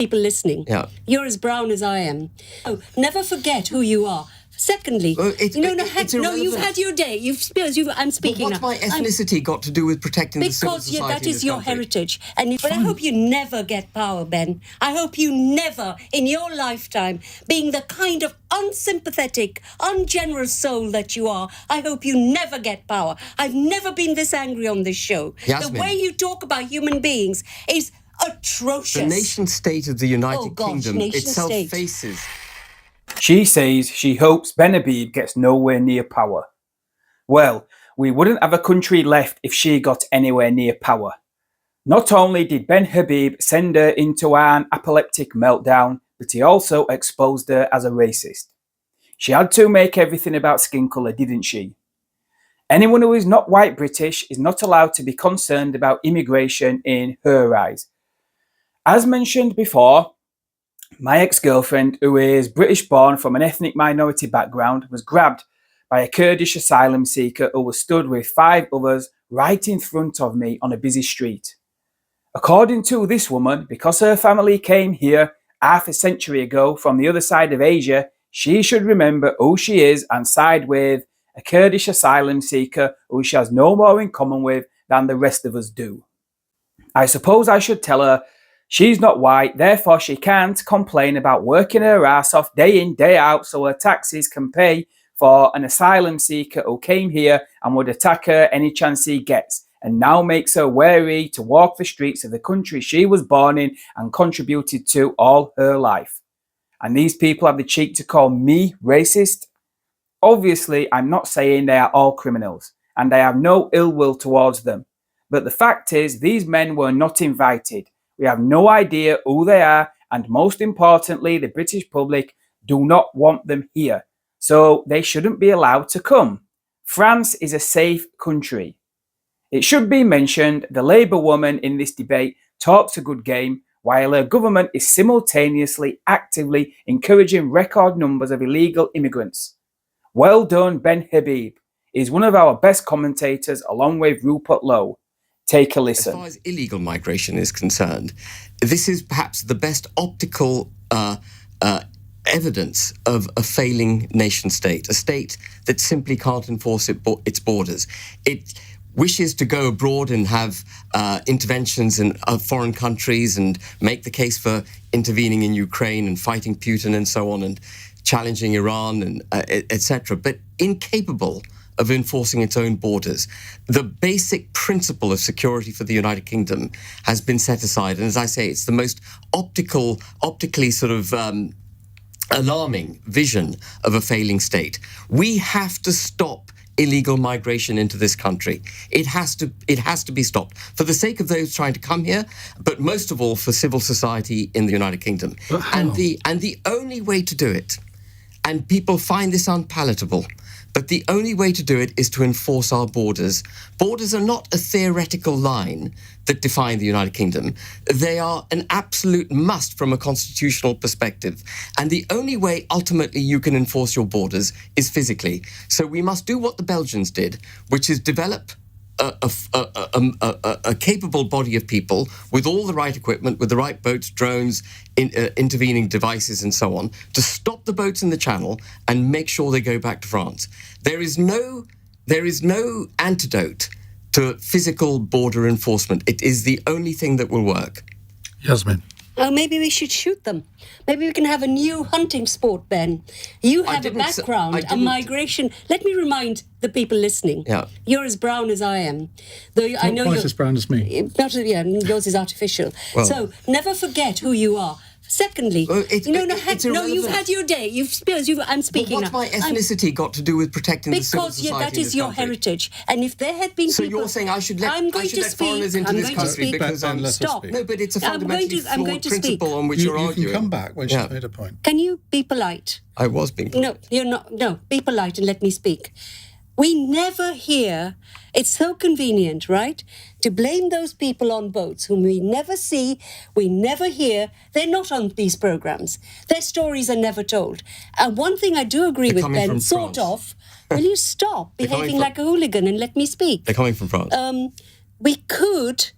people listening. Yeah. You're as brown as I am. Oh, never forget who you are. Secondly, it's you've had your day. I'm speaking but what's now. my ethnicity got to do with protecting the civil Because society that in is this your country? heritage. But I hope you never get power, Ben. I hope you never, in your lifetime, being the kind of unsympathetic, ungenerous soul that you are, I hope you never get power. I've never been this angry on this show. Yasmin. The way you talk about human beings is atrocious. The nation state of the United Kingdom nation itself state. faces... She says she hopes Ben Habib gets nowhere near power. Well, we wouldn't have a country left if she got anywhere near power. Not only did Ben Habib send her into an apoplectic meltdown, but he also exposed her as a racist. She had to make everything about skin colour, didn't she? Anyone who is not white British is not allowed to be concerned about immigration in her eyes. As mentioned before, my ex-girlfriend, who is British-born from an ethnic minority background, was grabbed by a Kurdish asylum seeker who was stood with 5 others right in front of me on a busy street. According to this woman, because her family came here half a century ago from the other side of Asia, she should remember who she is and side with a Kurdish asylum seeker who she has no more in common with than the rest of us do. I suppose I should tell her she's not white, therefore she can't complain about working her ass off day in, day out so her taxes can pay for an asylum seeker who came here and would attack her any chance he gets, and now makes her wary to walk the streets of the country she was born in and contributed to all her life. And these people have the cheek to call me racist? Obviously, I'm not saying they are all criminals, and I have no ill will towards them. But the fact is, these men were not invited. We have no idea who they are, and most importantly, the British public do not want them here. So they shouldn't be allowed to come. France is a safe country. It should be mentioned the Labour woman in this debate talks a good game, while her government is simultaneously actively encouraging record numbers of illegal immigrants. Well done, Ben Habib. He's one of our best commentators along with Rupert Lowe. Take a listen. As far as illegal migration is concerned, this is perhaps the best optical evidence of a failing nation state, a state that simply can't enforce its borders. It wishes to go abroad and have interventions in foreign countries and make the case for intervening in Ukraine and fighting Putin and so on and challenging Iran and etc., but incapable of enforcing its own borders. The basic principle of security for the United Kingdom has been set aside. And as I say, it's the most optically sort of alarming vision of a failing state. We have to stop illegal migration into this country. It has to be stopped for the sake of those trying to come here, but most of all for civil society in the United Kingdom. And the only way to do it, and people find this unpalatable, but the only way to do it is to enforce our borders. Borders are not a theoretical line that define the United Kingdom. They are an absolute must from a constitutional perspective. And the only way ultimately you can enforce your borders is physically. So we must do what the Belgians did, which is develop a capable body of people with all the right equipment, with the right boats, drones, intervening devices and so on, to stop the boats in the channel and make sure they go back to France. There is no antidote to physical border enforcement. It is the only thing that will work. Yasmin. Oh, maybe we should shoot them. Maybe we can have a new hunting sport, Ben. You have a background, a migration. Let me remind the people listening. Yeah. You're as brown as I am. Though I know Not quite you're as brown as me. Yours is artificial. Well, so never forget who you are. Secondly, you've had your day. I'm speaking now. What's my now. ethnicity got to do with protecting the civil society Because that is your country? heritage. And if there had been so people... you're saying I should let foreigners into this country because I'm... Stop. No, but it's a fundamentally flawed principle on which you're arguing. You can come back when she's made a point. Can you be polite? I was being polite. No, you're not. No, be polite and let me speak. We never hear, it's so convenient, right, to blame those people on boats whom we never see, we never hear. They're not on these programs. Their stories are never told. And one thing I do agree with Ben, sort of, will you stop behaving like a hooligan and let me speak? They're coming from France. We could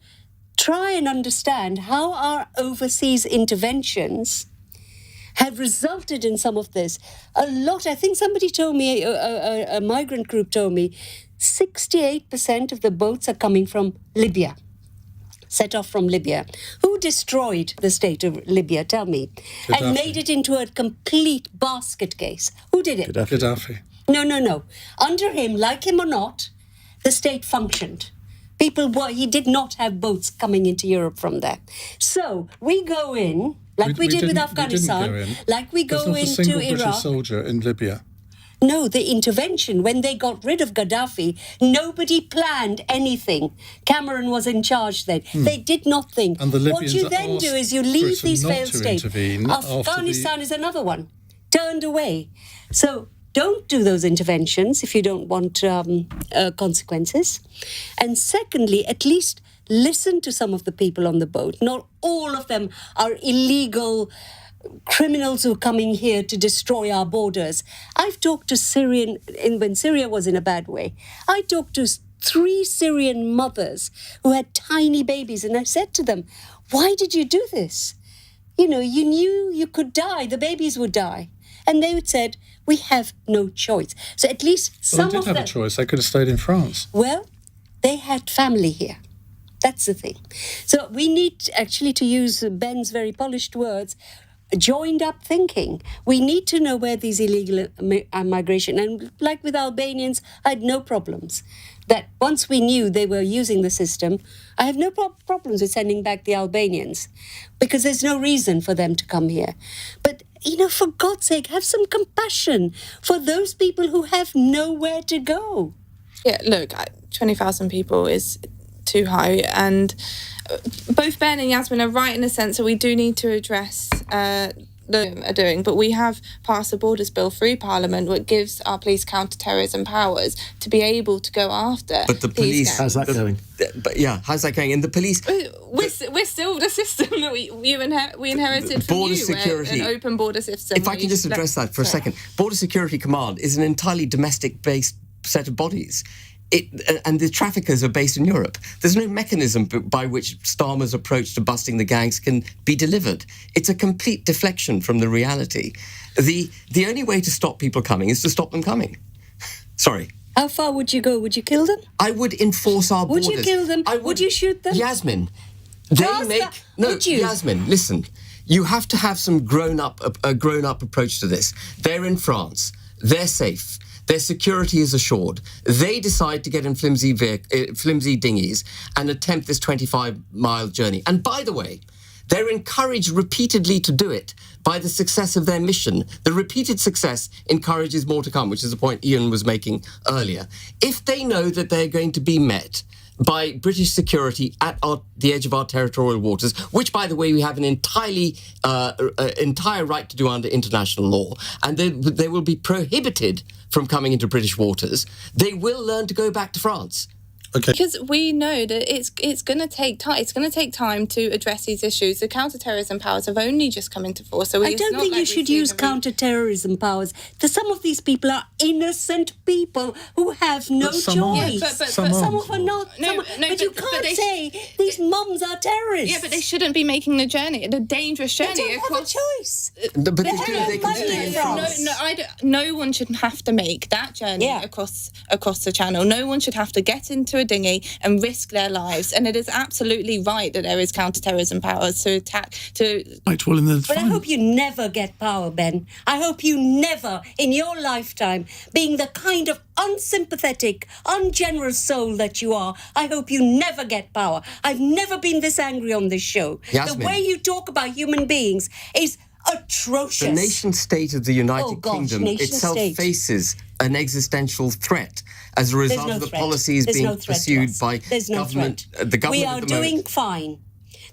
try and understand how our overseas interventions have resulted in some of this. A lot, I think somebody told me, a migrant group told me, 68% of the boats are coming from Libya, set off from Libya. Who destroyed the state of Libya, tell me, Gaddafi. and made it into a complete basket case? Who did it? Gaddafi. No. Under him, like him or not, the state functioned. He did not have boats coming into Europe from there. So we go in, like we did with Afghanistan, like we go There's not into a single Iraq. British soldier in Libya. No, the intervention, when they got rid of Gaddafi, nobody planned anything. Cameron was in charge then. They did not think. And the What Libyans you then do is you leave Britain these not failed to states. intervene after Afghanistan is another one, turned away. So don't do those interventions if you don't want consequences. And secondly, at least listen to some of the people on the boat. Not all of them are illegal criminals who are coming here to destroy our borders. I've talked to when Syria was in a bad way, I talked to 3 Syrian mothers who had tiny babies, and I said to them, why did you do this? You knew you could die, the babies would die. And they said, we have no choice. So at least some of them... They did have a choice. They could have stayed in France. Well, they had family here. That's the thing. So we need actually to use Ben's very polished words, joined up thinking. We need to know where these illegal migration, and like with Albanians, I had no problems. That once we knew they were using the system, I have no problems with sending back the Albanians because there's no reason for them to come here. But, for God's sake, have some compassion for those people who have nowhere to go. Yeah, look, 20,000 people is too high, and both Ben and Yasmin are right in the sense that we do need to address are doing, but we have passed a Borders Bill through Parliament which gives our police counter-terrorism powers to be able to go after. But the police, how's that going? How's that going? And the police, we're still the system that we inherited from border you, security, an open border system. If I can just address that for a second, Border Security Command is an entirely domestic-based set of bodies. And the traffickers are based in Europe. There's no mechanism by which Starmer's approach to busting the gangs can be delivered. It's a complete deflection from the reality. The only way to stop people coming is to stop them coming. Sorry. How far would you go? Would you kill them? I would enforce our borders. Would you kill them? Would you shoot them? Yasmin, would you? Yasmin, listen. You have to have some a grown-up approach to this. They're in France. They're safe. Their security is assured. They decide to get in flimsy dinghies and attempt this 25-mile journey. And by the way, they're encouraged repeatedly to do it by the success of their mission. The repeated success encourages more to come, which is the point Ian was making earlier. If they know that they're going to be met by British security at the edge of our territorial waters, which, by the way, we have an entire right to do under international law, and they will be prohibited from coming into British waters, they will learn to go back to France. Okay. Because we know that it's going to take time. It's going to take time to address these issues. The counter-terrorism powers have only just come into force. So I don't think you should use counter-terrorism powers. Some of these people are innocent people who have no choice. But some of them are not. But you can't say these mums are terrorists. Yeah, but they shouldn't be making the journey, the dangerous journey they don't across. Have a choice. But they can stay in France. No one should have to make that journey across the channel. No one should have to get into a dinghy and risk their lives, and it is absolutely right that there is counter-terrorism powers to attack But I hope you never get power, Ben. I hope you never in your lifetime, being the kind of unsympathetic, ungenerous soul that you are, I hope you never get power. I've never been this angry on this show. Yasmin. The way you talk about human beings is atrocious. The nation state of the United Kingdom itself faces an existential threat as a result of the policies being pursued by government. The government. We are doing fine.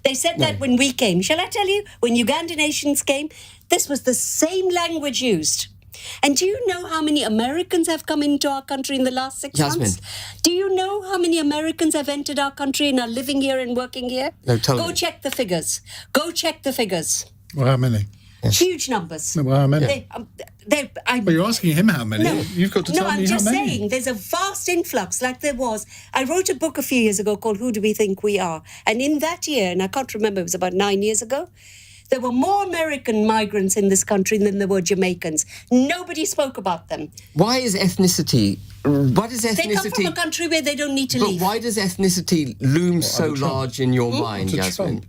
They said that when we came. Shall I tell you? When Uganda nations came, this was the same language used. And do you know how many Americans have come into our country in the last 6 months? Do you know how many Americans have entered our country and are living here and working here? No, tell me. Go check the figures. Go check the figures. Well, how many? Huge numbers. Well, how many? Well, you're asking him how many. No, You've got to tell me how many. I'm just saying there's a vast influx like there was. I wrote a book a few years ago called Who Do We Think We Are? And in that year, and I can't remember, it was about 9 years ago, there were more American migrants in this country than there were Jamaicans. Nobody spoke about them. Why is ethnicity... What is ethnicity... They come from a country where they don't need to But leave. why does ethnicity loom so under Trump? large in your mind, Under Yasmin? Trump.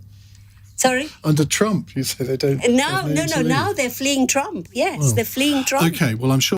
Sorry? Under Trump, you say they don't... Now, they need to leave. now they're fleeing Trump. Yes, they're fleeing Trump. OK, well, I'm sure...